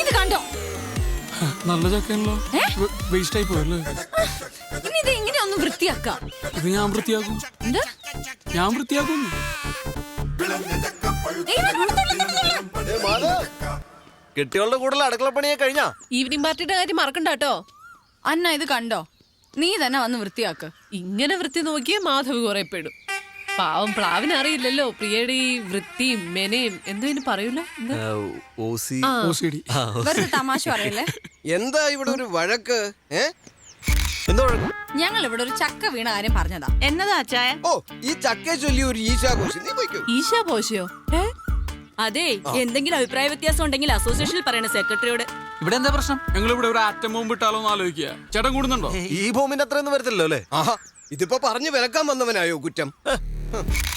ഇത് കണ്ടോ? നല്ല ചക്കയാണല്ലോ. വേസ്റ്റ് ആയി പോയല്ലേ? ഇനി ഇത് എങ്ങനെ ഒന്ന് വൃത്തിയാക്കാം? ഇത് ഞാൻ വൃത്തിയാക്കും. ഞാൻ വൃത്തിയാക്കും. കെട്ടികളുടെ കൂടുതൽ അടുക്കളപ്പണിയെ കഴിഞ്ഞാ? ഈവനിങ് പാർട്ടിയുടെ കാര്യം മറക്കണ്ട കേട്ടോ. അന്ന ഇത് കണ്ടോ? നീ തന്നെ വന്ന് വൃത്തിയാക്ക്. ഇങ്ങനെ വൃത്തി നോക്കിയാൽ മാധവ് കുറെ പെടും. പാവം പ്ലാവിന് അറിയില്ലല്ലോ പ്രിയയുടെ ഈ വൃത്തിയും മെനയും എന്തോ പറയൂല. വെറുതെ തമാശ പറയല്ലേ. എന്താ ഇവിടെ ഒരു വഴക്ക്? ഞങ്ങൾ ഇവിടെ ഒരു ചക്ക വീണ കാര്യം പറഞ്ഞതാ. എന്നതാ അച്ചായ? ഓ, ഈ ചക്കയെ ചൊല്ലി ഒരു ഈശാഘോഷം. നീ പോയിക്കോ. ഈശാ പോശയോ? അതെ, എന്തെങ്കിലും അഭിപ്രായ വ്യത്യാസം ഉണ്ടെങ്കിൽ അസോസിയേഷനിൽ പറയണ സെക്രട്ടറിയോട്. ഇവിടെ എന്താ പ്രശ്നം? ഞങ്ങൾ ഇവിടെ ഒരു ആറ്റം ബോംബ് ഇട്ടാലോ എന്ന് ആലോചിക്കുക. ചേട്ടൻ കൂടുന്നുണ്ടോ? ഈ ബോംബിന്റെ അത്രയൊന്നും വരത്തില്ലല്ലോ അല്ലേ? ആഹാ, ഇതിപ്പോ പറഞ്ഞു വിലക്കാൻ വന്നവനായോ കുറ്റം?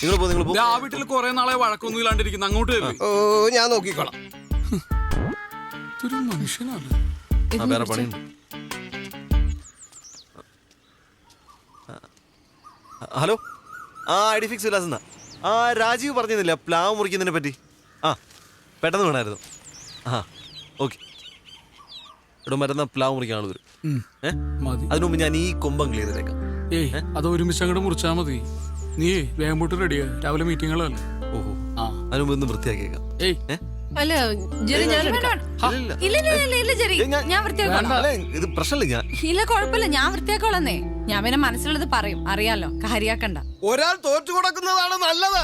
നിങ്ങൾ ആ വീട്ടിൽ കുറെ നാളെ വഴക്കൊന്നും ഇല്ലാണ്ടിരിക്കുന്നു. അങ്ങോട്ട് ഓ, ഞാൻ നോക്കിക്കോളാം. ഇതൊരു മനുഷ്യനാണ്. വേറെ പണിയുണ്ട്. ഹലോ, ഐഡി ഫിക്സ് വിലാസെന്നാ. രാജീവ് പറഞ്ഞിരുന്നില്ല പ്ലാവ് മുറിക്കുന്നതിനെ പറ്റി? പെട്ടെന്ന് വേണമായിരുന്നു. ഓക്കെ. ഇവിടെ മരുന്ന പ്ലാവ് മുറിക്കാൻ ആൾ വരും. അതിനു മുമ്പ് ഞാൻ ഈ കൊമ്പം ക്ലിയർ ചെയ്തേക്കാം. അത് ഒരുമിച്ച് അങ്ങോട്ട് മുറിച്ചാൽ മതി. നീ വേഗം പോട്ട് റെഡിയാ, രാവിലെ മീറ്റിങ്ങുകളല്ലേ. ഓഹോ, അതിനു മുമ്പ് ഒന്ന് വൃത്തിയാക്കിയേക്കാം. അല്ല ജെറി, ഞാൻ ഞാൻ വൃത്തിയാക്കോളാം. ഇത് പ്രശ്നമില്ല. ഇല്ല, കുഴപ്പമില്ല, ഞാൻ വൃത്തിയാക്കോളന്നേ. ഞാൻ പിന്നെ മനസ്സിലുള്ളത് പറയും, അറിയാലോ, കാര്യാക്കണ്ട. ഒരാൾ തോറ്റു കൊടുക്കുന്നതാണ് നല്ലത്.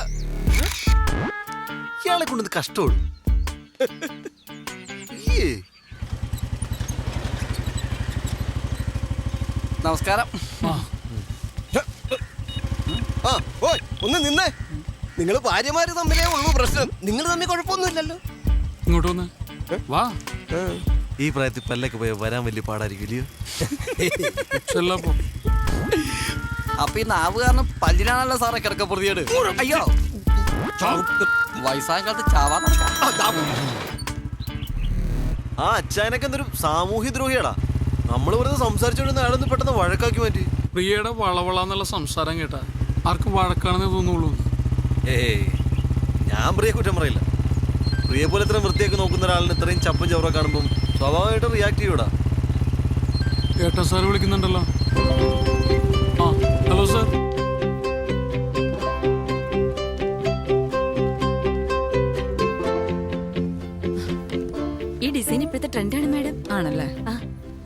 ഇയാളെ കൊണ്ടത് കഷ്ടമാണ്. നമസ്കാരം. ഓയ്, ഒന്ന് നിന്നേ. നിങ്ങൾ ഭാര്യമാര് തമ്മിലേ ഉള്ളൂ പ്രശ്നം. നിങ്ങൾ തമ്മിൽ കുഴപ്പമൊന്നുമില്ലല്ലോ. ഇങ്ങോട്ട് വന്ന് വാ. ഈ പ്രായത്തിൽ പല്ലൊക്കെ പോയി വരാൻ വലിയ പാടായിരിക്കും. അപ്പൊ ഈ നാവ് കാരണം പല്ലിനാണല്ലോ സാറേ കിടക്ക പ്രതിയോട്. അയ്യോ, വയസ്സായ കാലത്ത് ചാവാൻ അച്ഛനൊക്കെ എന്തൊരു സാമൂഹ്യ ദ്രോഹിയാടാ. നമ്മൾ വെറുതെ സംസാരിച്ചോണ്ട് അയാളൊന്ന് പെട്ടെന്ന് വഴക്കാക്കി മാറ്റി. പ്രിയയുടെ വളവളന്നുള്ള സംസാരം കേട്ടാ ആർക്കും വഴക്കാണെന്ന് തോന്നുള്ളൂ. ഞാൻ പ്രിയെ കുറ്റം പറയില്ല. പ്രിയെ പോലെ ഇത്രയും വൃത്തിയൊക്കെ നോക്കുന്ന ഒരാളിന് ഇത്രയും ചപ്പും ചവറ കാണുമ്പോൾ സ്വാഭാവികമായിട്ടും റിയാക്ട് ചെയ്യൂടാ. ഏട്ടാ സാർ വിളിക്കുന്നുണ്ടല്ലോ. Hello sir. ഈ ഡിസൈൻ ഇപ്പോഴത്തെ ട്രെൻഡാണ് മാഡം. ആണല്ലേ?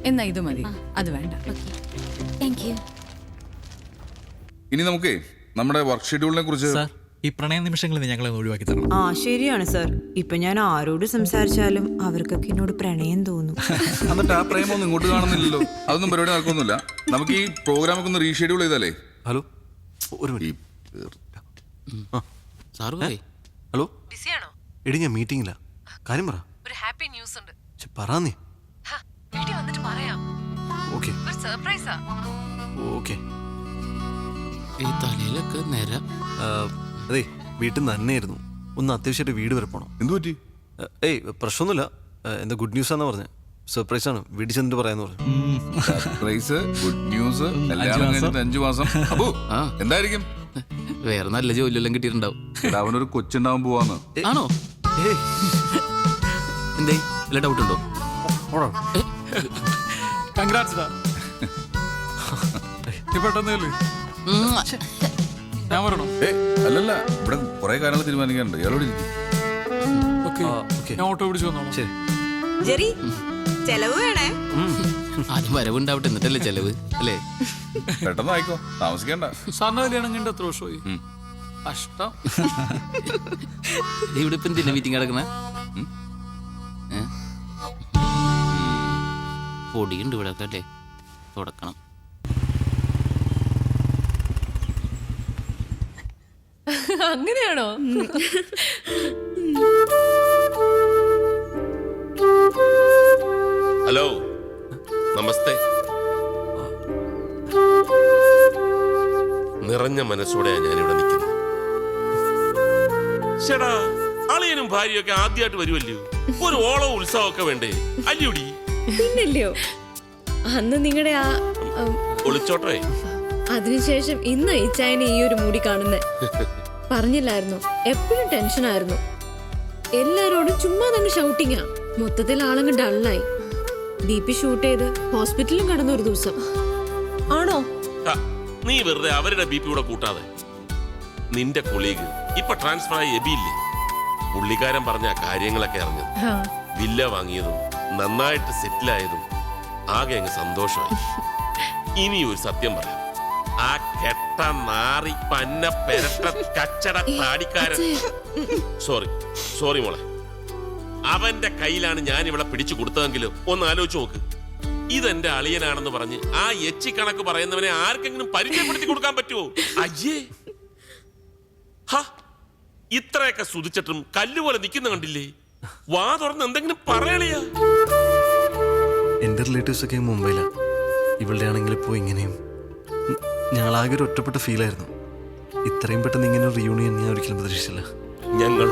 എന്നാ ഇത് മതി, അത് വേണ്ട. Thank you. ഇനി നമുക്ക് നമ്മുടെ വർക്ക് ഷെഡ്യൂളിനെ കുറിച്ച്. ഈ പ്രണയ നിമിഷങ്ങളിൽ ഞങ്ങളെ ഒഴിവാക്കി തരണം. ശരിയാണ് സാർ. ഇപ്പൊ ഞാൻ ആരോട് സംസാരിച്ചാലും അവർക്കൊക്കെ എന്നോട് പ്രണയം തോന്നും. എന്നിട്ട് ആ പ്രേമൊന്നും ഇങ്ങോട്ട് കാണുന്നില്ലല്ലോ. അതൊന്നും പരിപാടി നടക്കൊന്നുമില്ല. നമുക്ക് ഈ പ്രോഗ്രാമൊക്കെ ഒന്ന് റീഷെഡ്യൂൾ ചെയ്താലേ. ഹലോ, ഒരു മിനിറ്റ്. ഹലോ, എടി ഞാൻ മീറ്റിംഗില്ല. കാര്യം പറ. ഒരു ഹാപ്പി ന്യൂസ് ഉണ്ട്. പറ നീ. വീട്ടിൽ വന്നിട്ട് പറയാം. ഓക്കെ. ഒരു സർപ്രൈസാ. ഓക്കെ. ഈ തലയിലൊക്കെ നേര. അതെ, വീട്ടിൽ നിന്ന് തന്നെയായിരുന്നു. ഒന്ന് അത്യാവശ്യമായിട്ട് വീട് വരെ പോണം. എന്തു പറ്റി? പ്രശ്നമൊന്നുമില്ല. എന്താ ഗുഡ് ന്യൂസ് ആണെന്ന് പറഞ്ഞത്. സർപ്രൈസ് ആണ്, വീട്ടിൽ ചെന്നിട്ട് പറയാന്ന് പറഞ്ഞു. സർപ്രൈസ്, ഗുഡ് ന്യൂസ്, കല്യാണം കഴിഞ്ഞിട്ട് 5 മാസം. അപ്പോ എന്തായിരിക്കും? വേറെ നല്ല ജോലിയെല്ലാം കിട്ടിയിട്ടുണ്ടാവും. അവനൊരു കൊച്ചുണ്ടാവാൻ പോവാന്ന്. ആണോ? എന്തേ, വല്ല ഡൗട്ട് ഉണ്ടോ? കൺഗ്രാറ്റ്സ്. പെട്ടെന്നല്ലേ ഞാൻ പറയണോ? അല്ലല്ല, ഇവിടെ കുറെ കാര്യങ്ങൾ തീരുമാനിക്കാനുണ്ട്. ഇയാളോട് ഞാൻ ഓട്ടോ പിടിച്ചു വന്നോളാം. ശരി. ജെറി, ചെലവ് വേണേ. ആദ്യം വരവുണ്ടാവട്ടെ, എന്നിട്ടല്ലേ ചെലവ് അല്ലേ? പെട്ടെന്ന് ആയിക്കോ, താമസിക്കണ്ട. സാറിന് കല്യാണം കണ്ട എത്ര വർഷമായി? കഷ്ടം. ഇവിടെ ഇപ്പം എന്തിനാ മീറ്റിംഗ് കിടക്കണ? പൊടിയുണ്ട് ഇവിടെ ഒക്കെ അല്ലേ, തുടക്കണം. അങ്ങനെയാണോ? ഹലോ, നമസ്തേ. നിറഞ്ഞ മനസ്സോടെയാണ് ഞാനിവിടെ നിൽക്കുന്നത്. ചേടാ, അളിയനും ഭാര്യയൊക്കെ ആദ്യമായിട്ട് വരുമല്ലോ. ഒരു ഓളം ഉത്സവമൊക്കെ വേണ്ടേ? അല്ലൂടി പിന്നല്ലയോ, അന്ന് നിങ്ങളുടെ ആ ഒളിച്ചോട്ടേ. അതിനുശേഷം ഇന്ന് ഇച്ചായനെ ഈ ഒരു മൂടി കാണുന്നേ. പറഞ്ഞില്ലായിരുന്നു, എപ്പോഴും ടെൻഷനായിരുന്നു. എല്ലാരോടും ചുമ്മാ തന്നെ ഷൗട്ടിങ്ങാ. മൊത്തത്തിൽ ആളങ്ങ് ഡള്ളായി. BP ഷൂട്ട് ചെയ്ത് ഹോസ്പിറ്റലിലും കടന്നു ഒരു ദിവസം. ആണോ? നീ വെറുതെ അവരുടെ BP കൂടെ കൂട്ടാതെ. നിന്റെ കൊളീഗ് ഇപ്പൊ ട്രാൻസ്ഫർ ആയ എബിയില്ലേ, പുള്ളിക്കാരൻ പറഞ്ഞ കാര്യങ്ങളൊക്കെ അറിഞ്ഞത്, വില്ല വാങ്ങിയതും നന്നായിട്ട് സെറ്റിലായതും ആകെ അങ്ങ് സന്തോഷമായി. ഇനി ഒരു സത്യം പറയാം, ആ കെട്ട നാറി പന്ന പെരട്ട കച്ചട താടിക്കാരൻ, സോറി മോളെ, അവന്റെ കയ്യിലാണ് ഞാൻ ഇവിടെ പിടിച്ചു കൊടുത്തതെങ്കിലും ഒന്ന് ആലോചിച്ച് നോക്ക്. ഇതെന്റെ അളിയനാണെന്ന് പറഞ്ഞ് ആ എച്ചി കണക്ക് പറയുന്നവനെ ആർക്കെങ്കിലും പരിചയപ്പെടുത്തി കൊടുക്കാൻ പറ്റുമോ? അയ്യേ, ഇത്രയൊക്കെ സുതിച്ചിട്ടും കല്ലുപോലെ നിൽക്കുന്ന കണ്ടില്ലേ? വാ തുറന്ന് എന്തെങ്കിലും പറയണിയാ. എൻ്റെ റിലേറ്റീവ്സ് ഒക്കെ മുംബൈയിലാണ്. ഇവളുടെ ആണെങ്കിൽ ഇപ്പോൾ ഇങ്ങനെയും. ഞങ്ങളാകെ ഒരു ഒറ്റപ്പെട്ട ഫീലായിരുന്നു. ഇത്രയും പെട്ടെന്ന് ഇങ്ങനെ ഒരു റിയൂണിയൻ ഞാൻ ഒരിക്കലും പ്രതീക്ഷിച്ചില്ല. ഞങ്ങൾ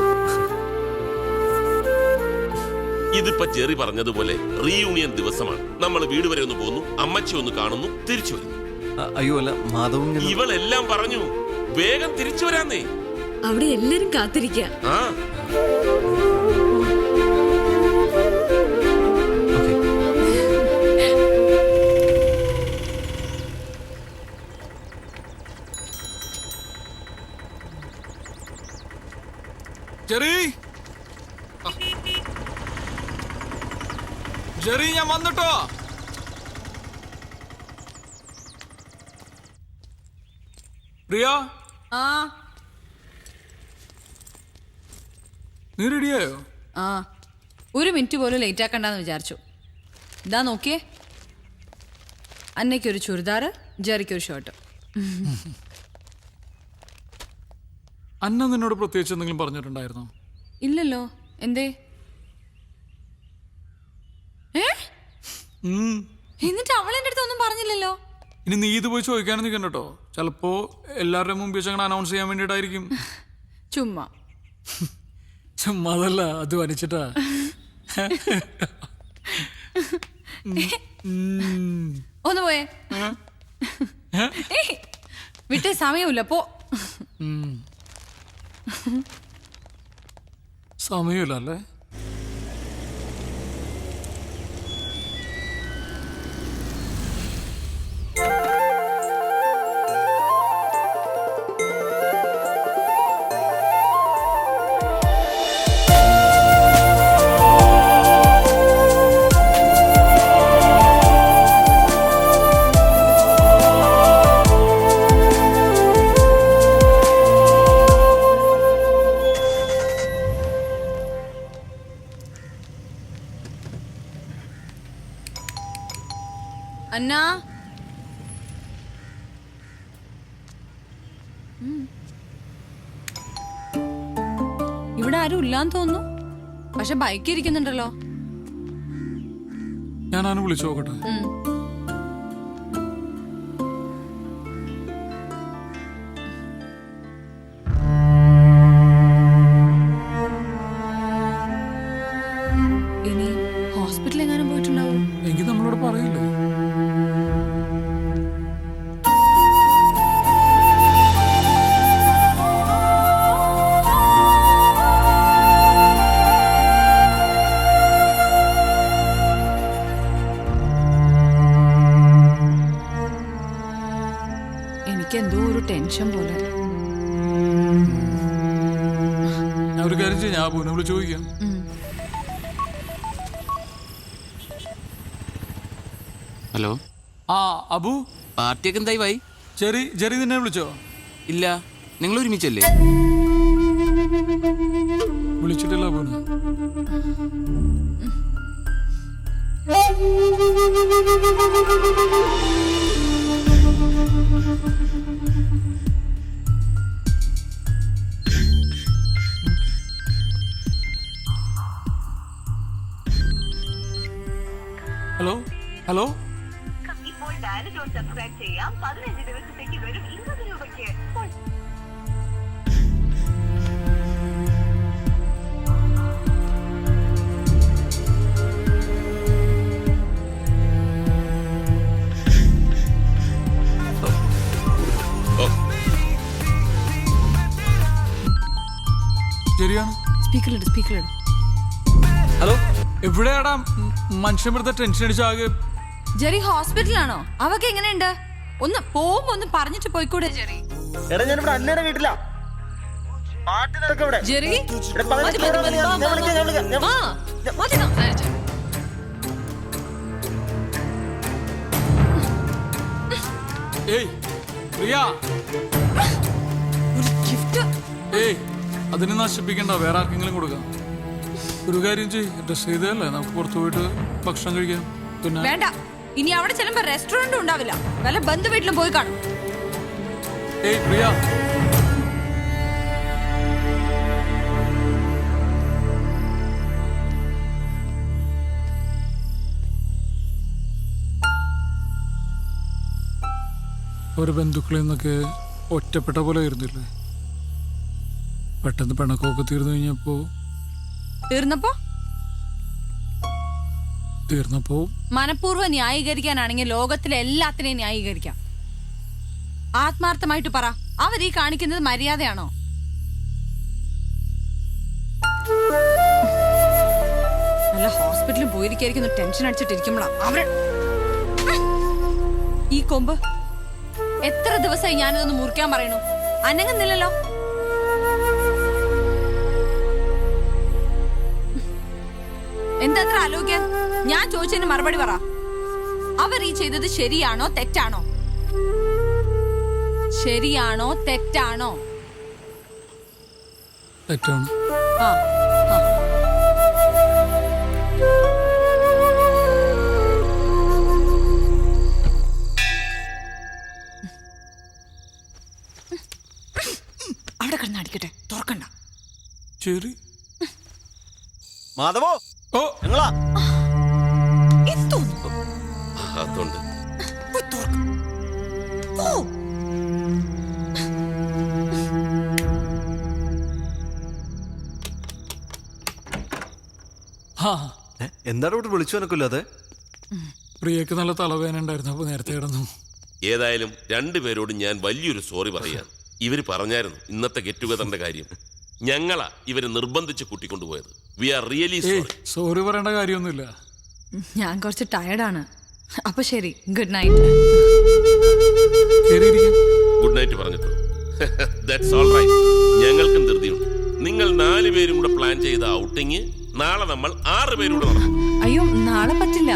ഇതിപ്പോ ജെറി പറഞ്ഞതുപോലെ റീയൂണിയൻ ദിവസമാണ്. നമ്മൾ വീട് വരെ ഒന്ന് പോകുന്നു, അമ്മച്ചി ഒന്ന് കാണുന്നു, തിരിച്ചു വരുന്നു. അയ്യോ അല്ല, മാധവും ഇവളെല്ലാം പറഞ്ഞു വേഗം തിരിച്ചു വരാന്നേ. അവിടെ എല്ലാരും കാത്തിരിക്ക. ജെറി, ജെറി, ഞാൻ വന്നിട്ടോ. പ്രിയ, നീ റെഡിയായോ? ഒരു മിനിറ്റ് പോലും ലേറ്റ് ആക്കണ്ടെന്ന് വിചാരിച്ചു. ഇതാ നോക്കിയേ, അന്നയ്ക്കൊരു ചുരിദാറ്, ജെറിക്കൊരു ഷർട്ട്. അന്ന നിന്നോട് പ്രത്യേകിച്ച് എന്തെങ്കിലും പറഞ്ഞിട്ടുണ്ടായിരുന്നോ? ഇല്ലല്ലോ. എന്തേ? എന്നിട്ട് അവൾ എൻ്റെ അടുത്ത് ഒന്നും പറഞ്ഞില്ലല്ലോ. ഇനി നീ ഇത് പോയി ചോദിക്കാനും നിൽക്കണ്ട കേട്ടോ. ചിലപ്പോ എല്ലാവരുടെ മുമ്പിൽ വെച്ച് അങ്ങനെ അനൗൺസ് ചെയ്യാൻ വേണ്ടിയിട്ടായിരിക്കും. ചുമ്മാ ചുമ്മാതല്ല, അത് വനിച്ചിട്ടാ. ഒന്ന് പോയേ, വിട്ടേ, സമയമില്ല, പോ. സമയമില്ല അല്ലേ? അന്ന, ഇവിടെ ആരും ഇല്ലാന്ന് തോന്നുന്നു. പക്ഷെ ബൈക്ക് ഇരിക്കുന്നുണ്ടല്ലോ. ഞാനാണ് വിളിച്ചു നോക്കട്ടെ. ഇനി ഹോസ്പിറ്റലിൽ എങ്ങാനും പോയിട്ടുണ്ടാവും. എങ്കിൽ നമ്മളോട് പറയില്ലേ? എനിക്കെന്തോ ഒരു ടെൻഷൻ പോലെ. ഞാൻ ഒരു കാര്യം ചെയ്യാം, ഞാൻ അബുവിനെ വിളിച്ച് ചോദിക്കാം. ഹലോ, അബു, പാർട്ടിയൊക്കെ എന്തായി ഭായി? ജെറി നിന്നെ വിളിച്ചോ? ഇല്ല, നിങ്ങൾ ഒരുമിച്ചല്ലേ? വിളിച്ചിട്ടില്ല അബുവിനെ. ഹലോ ഹലോ, ഇപ്പോൾ ഡയൽ ടോൺ സബ്സ്ക്രൈബ് ചെയ്യാം. 15 ദിവസത്തേക്ക് വെറും 20 രൂപയ്ക്ക്. ശരിയാണ്, സ്പീക്കറിലിട്. ഹലോ എവിടെയാടാ മനുഷ്യൻ വെറുതെ ടെൻഷൻ അടിച്ചാകെ? ജെറി ഹോസ്പിറ്റലാണോ? അവക്ക് എങ്ങനെയുണ്ട്? ഒന്ന് പോകുമ്പോ ഒന്ന് പറഞ്ഞിട്ട് പോയിക്കൂടെ ജെറി? എടാ ഞാനിവിടെ അന്നേരം വീട്ടിലാ. പാട്ട് നടക്കും ഇവിടെ. ജെറി എടാ, പതിനഞ്ച് മിനിറ്റ് മതി. ഞാൻ വിളിക്കാം. മതി സംസാരിച്ചു. ഏയ് പ്രിയ, ഒരു ഗിഫ്റ്റ്. ഏയ് അതിനെ നശിപ്പിക്കണ്ട, വേറെ ആർക്കെങ്കിലും കൊടുക്കാം. ഒരു കാര്യം ചെയ്യ്, ഡ്രസ് ചെയ്തല്ലേ, നമുക്ക് പുറത്തു പോയിട്ട് ഭക്ഷണം കഴിക്കാം. പിന്നെ വേണ്ട, ഇനി അവിടെ ചെല്ലുമ്പോ റെസ്റ്റോറന്റും ഉണ്ടാവില്ല, വല്ല ബന്ധു വീട്ടിലും പോയി കാണും. ഏയ് പ്രിയ, ഒരു ബന്ധുക്കളിൽ നിന്നൊക്കെ ഒറ്റപ്പെട്ട പോലെ ആയിരുന്നില്ലേ? പെട്ടെന്ന് പിണക്കമൊക്കെ തീർന്നു കഴിഞ്ഞപ്പോ തീർന്നപ്പോ മനഃപൂർവ്വം ന്യായീകരിക്കാനാണെങ്കിൽ ലോകത്തിലെ എല്ലാത്തിനെയും ന്യായീകരിക്കാം. ആത്മാർത്ഥമായിട്ട് പറ, അവർ ഈ കാണിക്കുന്നത് മര്യാദയാണോ? നല്ല ഹോസ്പിറ്റലിൽ പോയിരിക്കുന്നു, ടെൻഷൻ അടിച്ചിട്ടിരിക്കുമ്പോഴാ അവര് ഈ കൊമ്പ്. എത്ര ദിവസമായി ഞാനിതൊന്ന് മുറിക്കാൻ പറയണു, അനങ്ങുന്നില്ലല്ലോ. എന്താ അത്ര ആലോചിക്കാൻ? ഞാൻ ചോദിച്ചതിന് മറുപടി പറ. അവർ ഈ ചെയ്തത് ശരിയാണോ തെറ്റാണോ? ശരിയാണോ തെറ്റാണോ? തെറ്റാണ്. ആ ആ. അവിടെ കിടന്ന് അടിക്കട്ടെ, തുറക്കണ്ട. ശരി മാധവോ, ഓ ഞങ്ങളാ. എന്തോന്നു? അതുകൊണ്ട് പോയി തുറക്ക്. പോ. ഹാ, എന്താണ് ഇവിടെ വിളിച്ചു എനക്കില്ല? അതെ, പ്രിയക്ക് നല്ല തലവേദന ഉണ്ടായിരുന്നു, അപ്പൊ നേരത്തെ കിടന്നു. ഏതായാലും രണ്ടുപേരോട് ഞാൻ വലിയൊരു സോറി പറയാൻ. ഇവര് പറഞ്ഞായിരുന്നു ഇന്നത്തെ ഗെറ്റ് ടുഗദറിന്റെ കാര്യം. ഞങ്ങളാ ഇവരെ നിർബന്ധിച്ച് കൂട്ടിക്കൊണ്ടുപോയത്. We are really sorry. Sorry പറയേണ്ട കാര്യമൊന്നുമില്ല. ഞാൻ കുറച്ച് ടയർഡാണ്. അപ്പൊ ശരി, ഗുഡ് നൈറ്റ്. ഗുഡ് നൈറ്റ് പറഞ്ഞിട്ടു. That's all right. ഞങ്ങൾക്കും ധൃതിയുണ്ട്. നിങ്ങൾ 4 പേരും കൂടെ പ്ലാൻ ചെയ്ത ഔട്ടിങ് നാളെ നമ്മൾ 6 പേരൂടെ നടക്കും. അയ്യോ, നാളെ പറ്റില്ല.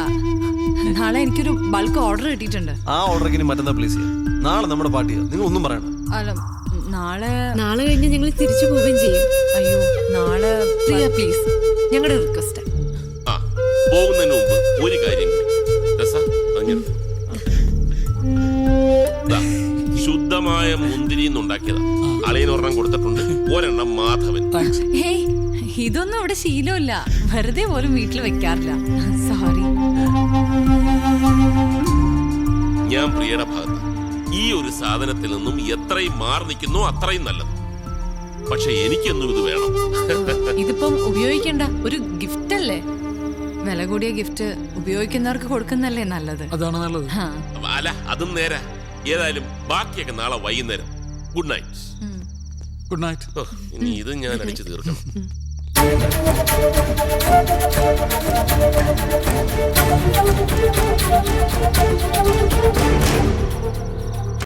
നാളെ എനിക്കൊരു ബൾക്ക് ഓർഡർ കിട്ടിയിട്ടുണ്ട്. ആ ഓർഡറിന് മറ്റന്നാ പ്ലീസ് ചെയ്യാം. നാളെ നമ്മുടെ പാർട്ടിയാ, നിങ്ങൾ ഒന്നും പറയണം. അല്ല, നാളെ കഴിഞ്ഞ് ഞങ്ങൾ തിരിച്ചു പോവുകയും ചെയ്യും. അയ്യോ, നാളെ പ്ലീസ്, ഞങ്ങളുടെ റിക്വസ്റ്റ്. ആ, പോകുന്നതിന് മുമ്പ് ഒരു കാര്യം കൂടി. ശുദ്ധമായ മുന്തിരി ഉണ്ടാക്കിയതാ. അളിയനൊരെണ്ണം കൊടുത്തിട്ടുണ്ട്, ഒരെണ്ണം മാധവൻ. ഹേയ്, ഇതൊന്നും ഇവിടെ ശീലമില്ല, വെറുതെ പോലും വീട്ടിൽ വെക്കാറില്ല. സോറി. ഞാൻ പ്രിയയുടെ ഭാഗത്ത്. ഈ ഒരു സാധനത്തിൽ നിന്നും എത്രയും മാറി നിൽക്കുന്നോ അത്രയും നല്ലത്. പക്ഷെ എനിക്കൊന്നും ഇത് വേണം. ഇതിപ്പം ഉപയോഗിക്കണ്ട, ഒരു ഗിഫ്റ്റ് അല്ലേ? വില കൂടിയ ഗിഫ്റ്റ് ഉപയോഗിക്കുന്നവർക്ക് കൊടുക്കുന്നല്ലേ നല്ലത്. അതാണ് നല്ലത്. അല്ല, അതും നേരാ. ഏതായാലും ബാക്കിയൊക്കെ നാളെ വൈകുന്നേരം. Good night. Good night. ഇനി ഇത് ഞാൻ അടിച്ചു തീർക്കണം.